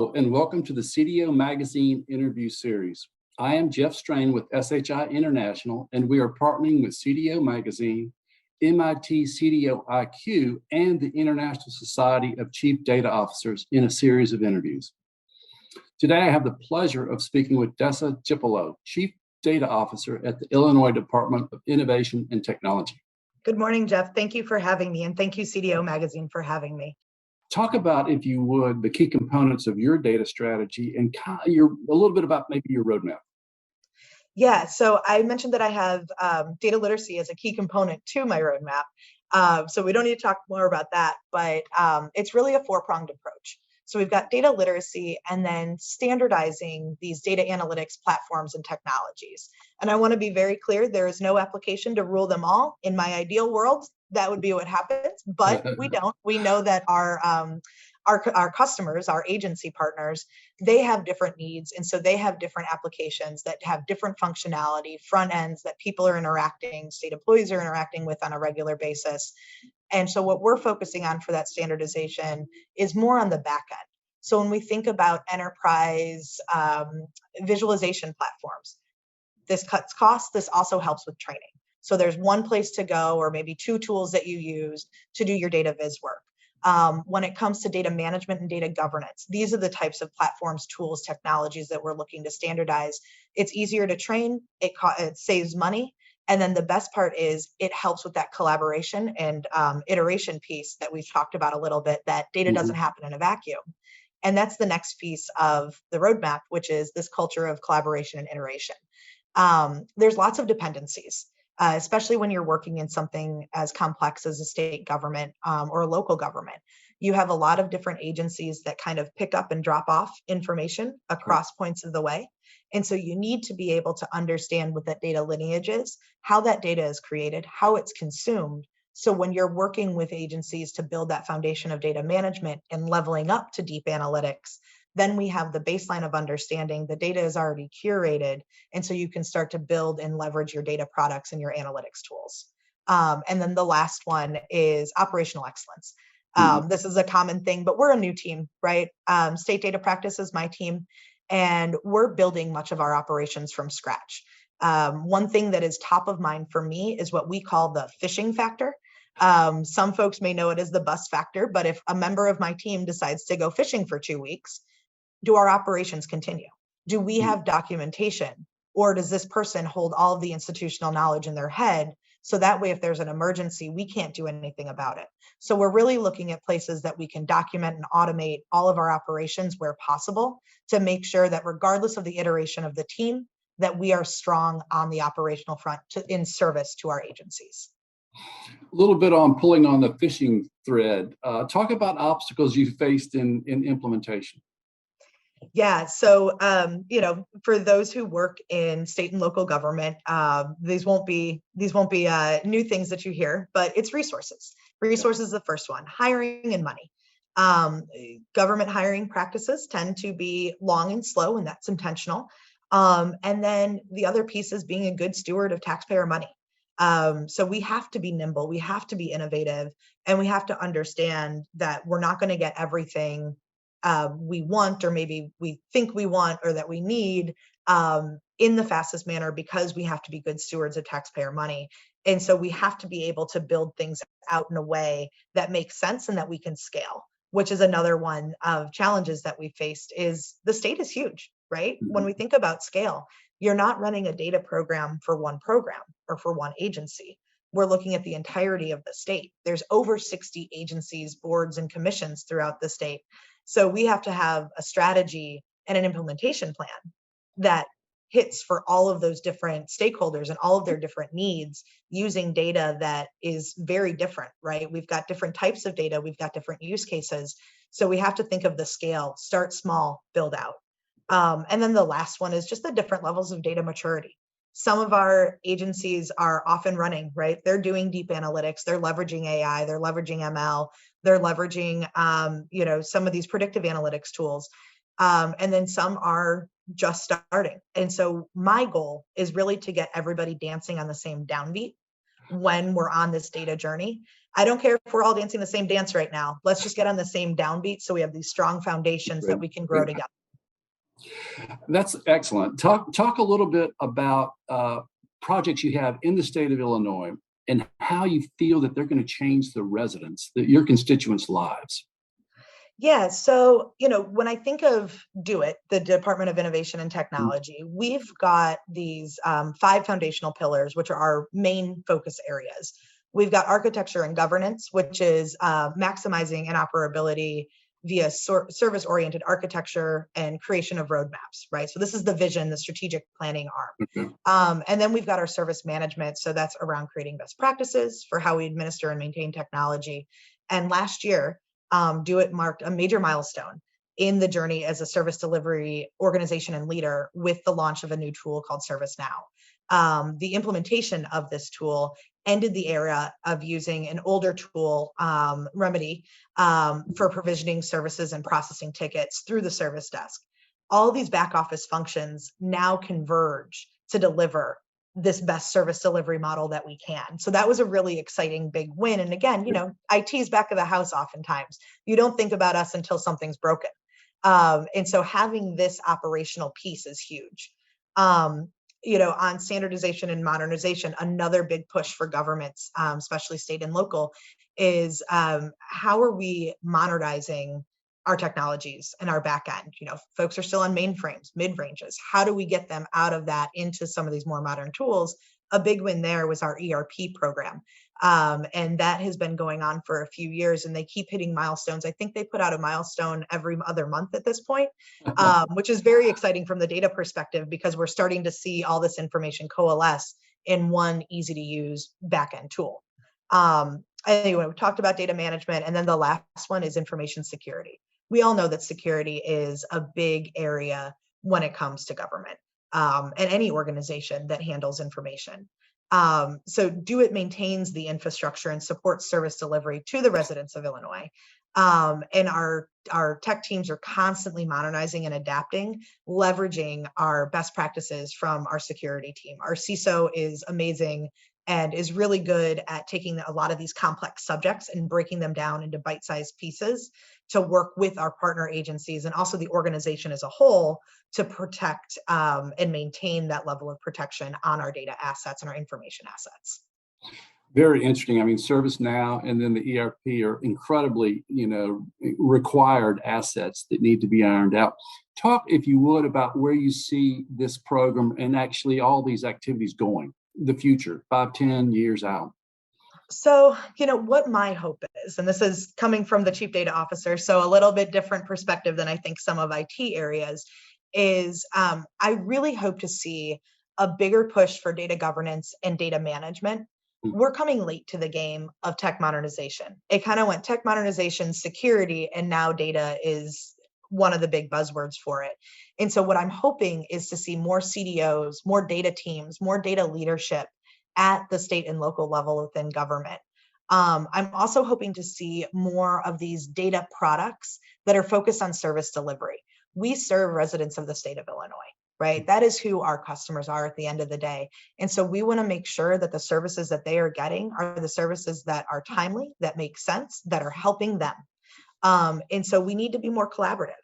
Hello, and welcome to the CDO Magazine interview series. I am Jeff Strane with SHI International, and we are partnering with CDO Magazine, MIT CDO IQ, and the International Society of Chief Data Officers in a series of interviews. Today, I have the pleasure of speaking with Dessa Gypalo, Chief Data Officer at the Illinois Department of Innovation and Technology. Good morning, Jeff. Thank you for having me, and thank you, CDO Magazine, for having me. Talk about, if you would, the key components of your data strategy and a little bit about maybe your roadmap. Yeah, so I mentioned that I have data literacy as a key component to my roadmap. So we don't need to talk more about that, but it's really a four-pronged approach. So we've got data literacy and then standardizing these data analytics platforms and technologies. And I want to be very clear, there is no application to rule them all. In my ideal world, that would be what happens, but we don't. We know that our customers, our agency partners, they have different needs. And so they have different applications that have different functionality, front ends that people are interacting, state employees are interacting with on a regular basis. And so what we're focusing on for that standardization is more on the back end. So when we think about enterprise visualization platforms, this cuts costs, this also helps with training. So there's one place to go, or maybe two tools that you use to do your data viz work. When it comes to data management and data governance, these are the types of platforms, tools, technologies that we're looking to standardize. It's easier to train, it saves money. And then the best part is it helps with that collaboration and iteration piece that we've talked about a little bit, that data doesn't happen in a vacuum. And that's the next piece of the roadmap, which is this culture of collaboration and iteration. There's lots of dependencies. Especially when you're working in something as complex as a state government or a local government. You have a lot of different agencies that kind of pick up and drop off information across points of the way. And so you need to be able to understand what that data lineage is, how that data is created, how it's consumed. So when you're working with agencies to build that foundation of data management and leveling up to deep analytics, then we have the baseline of understanding the data is already curated. And so you can start to build and leverage your data products and your analytics tools. And then the last one is operational excellence. This is a common thing, but we're a new team, right? State data practice is my team, and we're building much of our operations from scratch. One thing that is top of mind for me is what we call the fishing factor. Some folks may know it as the bus factor, but if a member of my team decides to go fishing for 2 weeks, do our operations continue? Do we have documentation? Or does this person hold all of the institutional knowledge in their head? So that way, if there's an emergency, we can't do anything about it. So we're really looking at places that we can document and automate all of our operations where possible to make sure that regardless of the iteration of the team, that we are strong on the operational front in service to our agencies. A little bit on pulling on the fishing thread. Talk about obstacles you faced in implementation. Yeah, so for those who work in state and local government, these won't be new things that you hear, but it's resources. Resources is the first one. Hiring and money. Government hiring practices tend to be long and slow, and that's intentional. And then the other piece is being a good steward of taxpayer money. So we have to be nimble, we have to be innovative, and we have to understand that we're not going to get everything we want, or maybe we think we want, or that we need in the fastest manner, because we have to be good stewards of taxpayer money. And so we have to be able to build things out in a way that makes sense and that we can scale, which is another one of challenges that we faced. Is the state is huge, right? When we think about scale, you're not running a data program for one program or for one agency. We're looking at the entirety of the state. There's over 60 agencies, boards, and commissions throughout the state. So we have to have a strategy and an implementation plan that hits for all of those different stakeholders and all of their different needs, using data that is very different, right? We've got different types of data, we've got different use cases. So we have to think of the scale, start small, build out. And then the last one is just the different levels of data maturity. Some of our agencies are off and running, right? They're doing deep analytics, they're leveraging AI, they're leveraging ML, they're leveraging, some of these predictive analytics tools. And then some are just starting. And so my goal is really to get everybody dancing on the same downbeat when we're on this data journey. I don't care if we're all dancing the same dance right now. Let's just get on the same downbeat so we have these strong foundations that we can grow together. That's excellent. Talk a little bit about projects you have in the state of Illinois and how you feel that they're going to change the residents, your constituents' lives. Yeah, so, when I think of DoIT, the Department of Innovation and Technology, we've got these 5 foundational pillars, which are our main focus areas. We've got architecture and governance, which is maximizing interoperability via service-oriented architecture and creation of roadmaps, right? So this is the vision, the strategic planning arm. Okay. And then we've got our service management. So that's around creating best practices for how we administer and maintain technology. And last year, DoIT marked a major milestone in the journey as a service delivery organization and leader with the launch of a new tool called ServiceNow. The implementation of this tool ended the era of using an older tool, Remedy, for provisioning services and processing tickets through the service desk. All these back office functions now converge to deliver this best service delivery model that we can. So that was a really exciting big win. And again, IT is back of the house oftentimes. You don't think about us until something's broken. And so having this operational piece is huge. On standardization and modernization, another big push for governments, especially state and local, is how are we modernizing our technologies and our back end? Folks are still on mainframes, mid-ranges. How do we get them out of that into some of these more modern tools? A big win there was our ERP program. And that has been going on for a few years, and they keep hitting milestones. I think they put out a milestone every other month at this point, which is very exciting from the data perspective, because we're starting to see all this information coalesce in one easy to use back-end tool. Anyway, we talked about data management, and then the last one is information security. We all know that security is a big area when it comes to government, and any organization that handles information. So DoIT maintains the infrastructure and supports service delivery to the residents of Illinois. And our tech teams are constantly modernizing and adapting, leveraging our best practices from our security team. Our CISO is amazing and is really good at taking a lot of these complex subjects and breaking them down into bite-sized pieces to work with our partner agencies and also the organization as a whole to protect and maintain that level of protection on our data assets and our information assets. Very interesting. I mean, ServiceNow and then the ERP are incredibly, required assets that need to be ironed out. Talk, if you would, about where you see this program and actually all these activities going, the future, 5, 10 years out. So, what my hope is, and this is coming from the chief data officer, so a little bit different perspective than I think some of IT areas, is I really hope to see a bigger push for data governance and data management. We're coming late to the game of tech modernization. It kind of went tech modernization, security, and now data is one of the big buzzwords for it. And so what I'm hoping is to see more CDOs, more data teams, more data leadership at the state and local level within government. I'm also hoping to see more of these data products that are focused on service delivery. We serve residents of the state of Illinois, right? That is who our customers are at the end of the day. And so we want to make sure that the services that they are getting are the services that are timely, that make sense, that are helping them. And so we need to be more collaborative.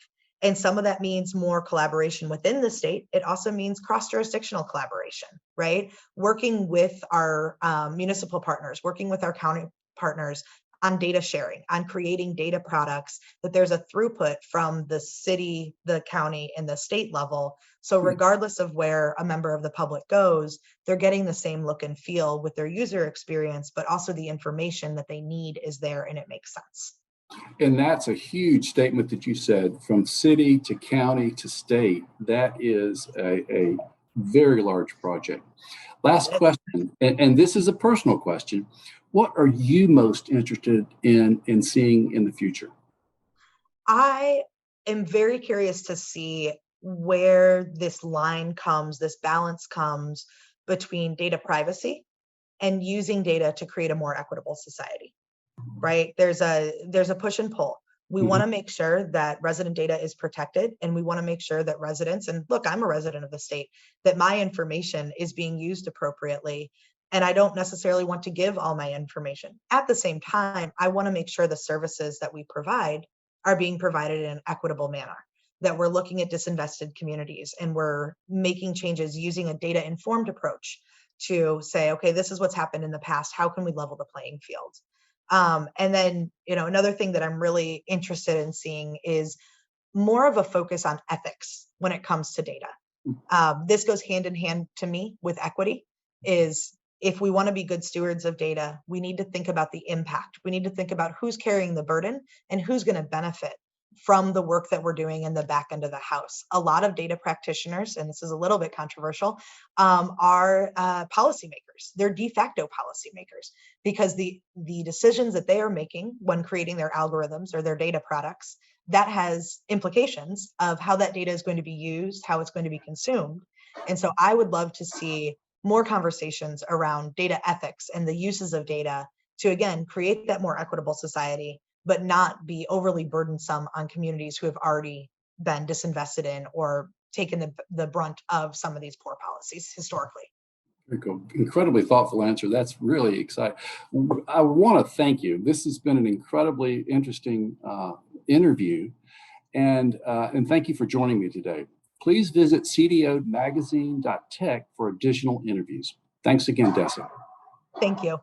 And some of that means more collaboration within the state. It also means cross-jurisdictional collaboration, right? Working with our municipal partners, working with our county partners on data sharing, on creating data products, that there's a throughput from the city, the county, and the state level. So regardless of where a member of the public goes, they're getting the same look and feel with their user experience, but also the information that they need is there and it makes sense. And that's a huge statement that you said, from city to county to state. That is a very large project. Last question, and this is a personal question. What are you most interested in seeing in the future? I am very curious to see where this line comes, this balance comes between data privacy and using data to create a more equitable society, right? There's a push and pull. We want to make sure that resident data is protected, and we want to make sure that residents, and look, I'm a resident of the state, that my information is being used appropriately. and I don't necessarily want to give all my information. At the same time, I want to make sure the services that we provide are being provided in an equitable manner, that we're looking at disinvested communities and we're making changes using a data-informed approach to say, okay, this is what's happened in the past. How can we level the playing field? And then, another thing that I'm really interested in seeing is more of a focus on ethics when it comes to data. This goes hand in hand to me with equity. Is if we want to be good stewards of data, we need to think about the impact. We need to think about who's carrying the burden and who's going to benefit from the work that we're doing in the back end of the house. A lot of data practitioners, and this is a little bit controversial, are policymakers. They're de facto policymakers because the decisions that they are making when creating their algorithms or their data products, that has implications of how that data is going to be used, how it's going to be consumed. And so I would love to see more conversations around data ethics and the uses of data to, again, create that more equitable society, but not be overly burdensome on communities who have already been disinvested in or taken the brunt of some of these poor policies historically. Very cool. Incredibly thoughtful answer. That's really exciting. I want to thank you. This has been an incredibly interesting interview, and thank you for joining me today. Please visit cdomagazine.tech for additional interviews. Thanks again, Dessa. Thank you.